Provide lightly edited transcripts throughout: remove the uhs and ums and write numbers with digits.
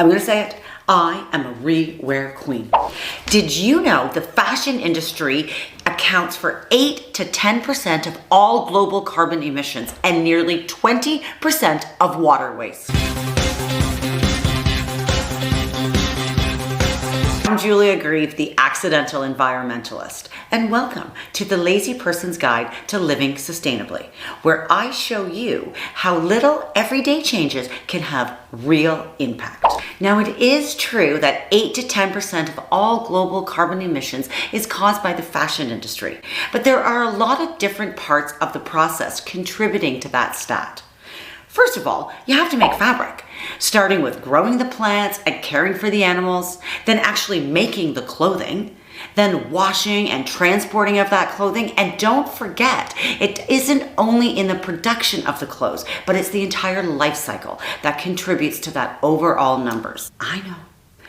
I'm gonna say it. I am a rewear queen. Did you know the fashion industry accounts for 8 to 10% of all global carbon emissions and nearly 20% of water waste? I'm Julia Grieve, the accidental environmentalist, and welcome to the Lazy Person's Guide to Living Sustainably, where I show you how little everyday changes can have real impact. Now, it is true that 8 to 10% of all global carbon emissions is caused by the fashion industry, but there are a lot of different parts of the process contributing to that stat. First of all, you have to make fabric, starting with growing the plants and caring for the animals, then actually making the clothing, then washing and transporting of that clothing. And don't forget, it isn't only in the production of the clothes, but it's the entire life cycle that contributes to that overall numbers. I know,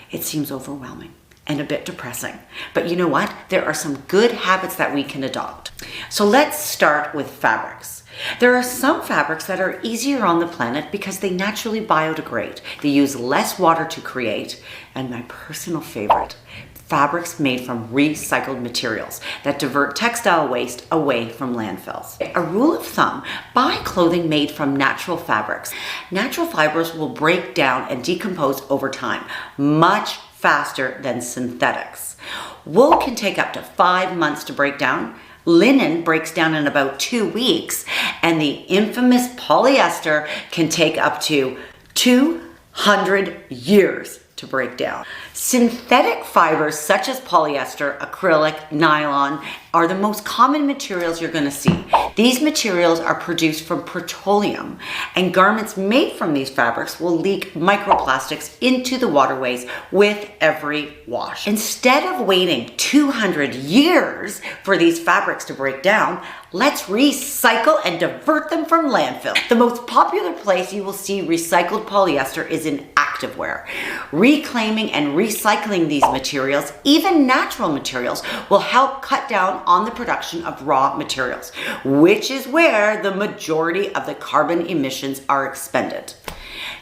it seems overwhelming and a bit depressing, but you know what? There are some good habits that we can adopt. So let's start with fabrics. There are some fabrics that are easier on the planet because they naturally biodegrade. They use less water to create, and my personal favorite, fabrics made from recycled materials that divert textile waste away from landfills. A rule of thumb, buy clothing made from natural fabrics. Natural fibers will break down and decompose over time, much faster than synthetics. Wool can take up to 5 months to break down. Linen breaks down in about 2 weeks, and the infamous polyester can take up to 200 years to break down. Synthetic fibers such as polyester, acrylic, nylon are the most common materials you're going to see. These materials are produced from petroleum, and garments made from these fabrics will leak microplastics into the waterways with every wash. Instead of waiting 200 years for these fabrics to break down, let's recycle and divert them from landfill. The most popular place you will see recycled polyester is in activewear. Reclaiming and recycling these materials, even natural materials, will help cut down on the production of raw materials, which is where the majority of the carbon emissions are expended.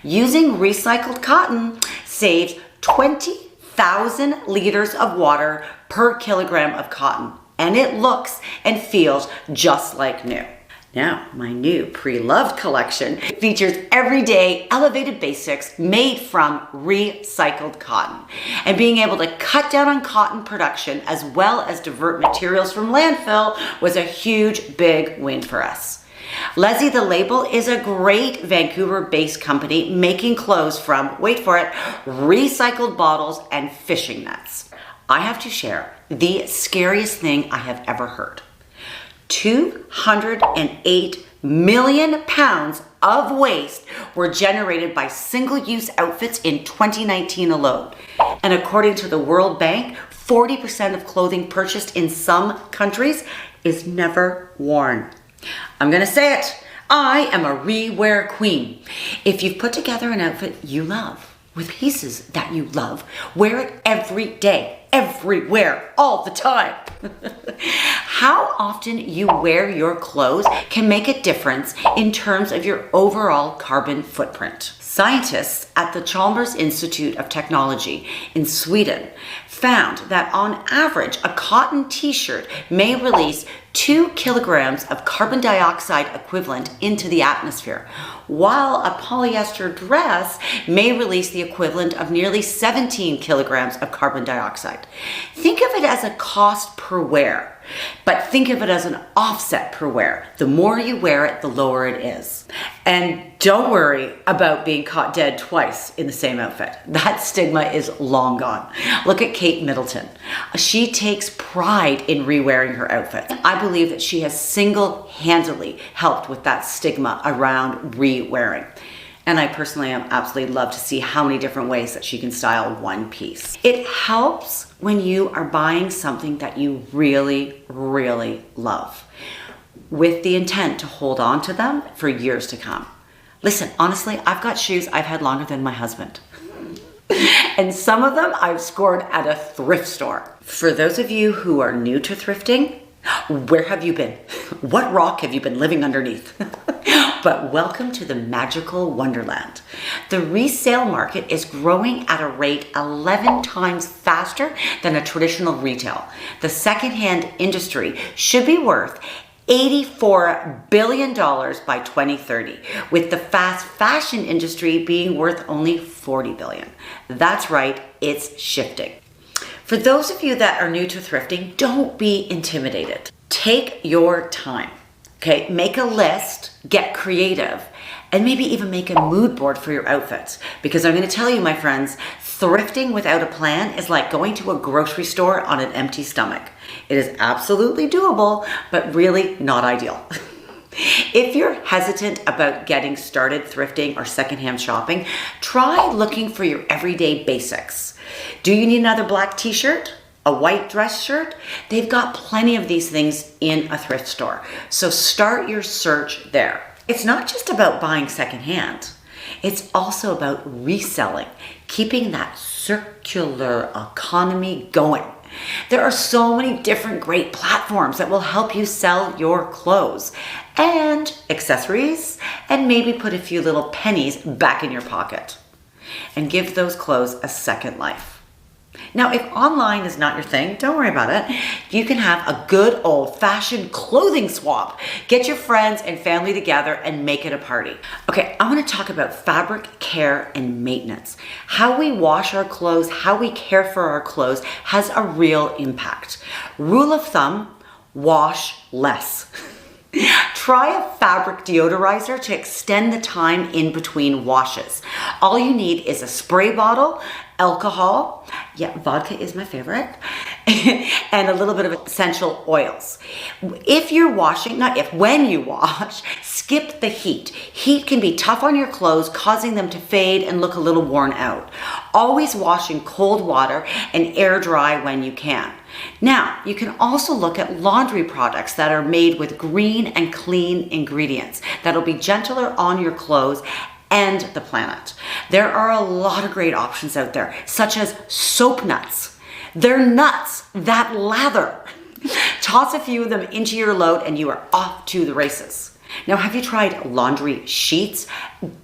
Using recycled cotton saves 20,000 liters of water per kilogram of cotton, and it looks and feels just like new. Now, my new pre-loved collection features everyday elevated basics made from recycled cotton. And being able to cut down on cotton production as well as divert materials from landfill was a huge, big win for us. Leslie the Label is a great Vancouver-based company making clothes from, wait for it, recycled bottles and fishing nets. I have to share the scariest thing I have ever heard. 208 million pounds of waste were generated by single-use outfits in 2019 alone. And according to the World Bank, 40% of clothing purchased in some countries is never worn. I'm gonna say it, I am a rewear queen. If you've put together an outfit you love, with pieces that you love, wear it every day, everywhere, all the time. How often you wear your clothes can make a difference in terms of your overall carbon footprint. Scientists at the Chalmers Institute of Technology in Sweden found that on average, a cotton t-shirt may release 2 kilograms of carbon dioxide equivalent into the atmosphere, while a polyester dress may release the equivalent of nearly 17 kilograms of carbon dioxide. Think of it as a cost per wear, but think of it as an offset per wear. The more you wear it, the lower it is. And don't worry about being caught dead twice in the same outfit. That stigma is long gone. Look at Kate Middleton. She takes pride in rewearing her outfits. I believe that she has single-handedly helped with that stigma around rewearing. And I personally am absolutely love to see how many different ways that she can style one piece. It helps when you are buying something that you really, really love, with the intent to hold on to them for years to come. Listen, honestly, I've got shoes I've had longer than my husband. And some of them I've scored at a thrift store. For those of you who are new to thrifting, Where have you been? What rock have you been living underneath? But welcome to the magical wonderland. The resale market is growing at a rate 11 times faster than a traditional retail. The secondhand industry should be worth $84 billion by 2030, with the fast fashion industry being worth only $40 billion. That's right, it's shifting. For those of you that are new to thrifting, don't be intimidated. Take your time, okay? Make a list, get creative, and maybe even make a mood board for your outfits. Because I'm gonna tell you, my friends, thrifting without a plan is like going to a grocery store on an empty stomach. It is absolutely doable, but really not ideal. If you're hesitant about getting started thrifting or secondhand shopping, try looking for your everyday basics. Do you need another black t-shirt? A white dress shirt? They've got plenty of these things in a thrift store. So start your search there. It's not just about buying secondhand. It's also about reselling, keeping that circular economy going. There are so many different great platforms that will help you sell your clothes and accessories, and maybe put a few little pennies back in your pocket and give those clothes a second life. Now, if online is not your thing, don't worry about it. You can have a good old-fashioned clothing swap. Get your friends and family together and make it a party. Okay, I want to talk about fabric care and maintenance. How we wash our clothes, how we care for our clothes has a real impact. Rule of thumb, wash less. Try a fabric deodorizer to extend the time in between washes. All you need is a spray bottle, alcohol, yeah, vodka is my favorite, and a little bit of essential oils. If you're washing, when you wash, skip the heat. Heat can be tough on your clothes, causing them to fade and look a little worn out. Always wash in cold water and air dry when you can. Now, you can also look at laundry products that are made with green and clean ingredients that'll be gentler on your clothes and the planet. There are a lot of great options out there, such as soap nuts. They're nuts that lather. Toss a few of them into your load and you are off to the races. Now, have you tried laundry sheets?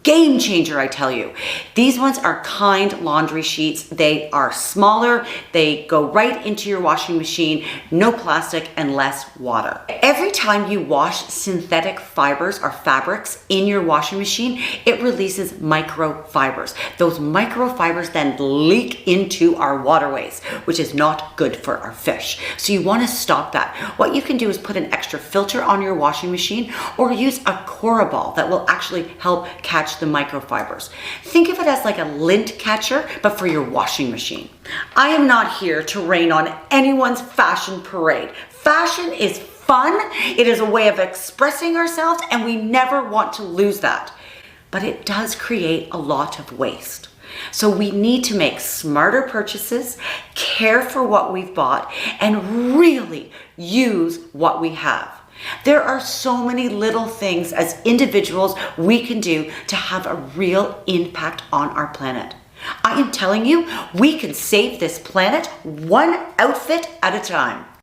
Game changer, I tell you. These ones are Kind laundry sheets. They are smaller, they go right into your washing machine, no plastic and less water. Every time you wash synthetic fibers or fabrics in your washing machine, it releases microfibers. Those microfibers then leak into our waterways, which is not good for our fish. So you want to stop that. What you can do is put an extra filter on your washing machine or use a Cora ball that will actually help catch the microfibers. Think of it as like a lint catcher, but for your washing machine. I am not here to rain on anyone's fashion parade. Fashion is fun. It is a way of expressing ourselves, and we never want to lose that. But it does create a lot of waste. So we need to make smarter purchases, care for what we've bought, and really use what we have. There are so many little things as individuals we can do to have a real impact on our planet. I am telling you, we can save this planet one outfit at a time.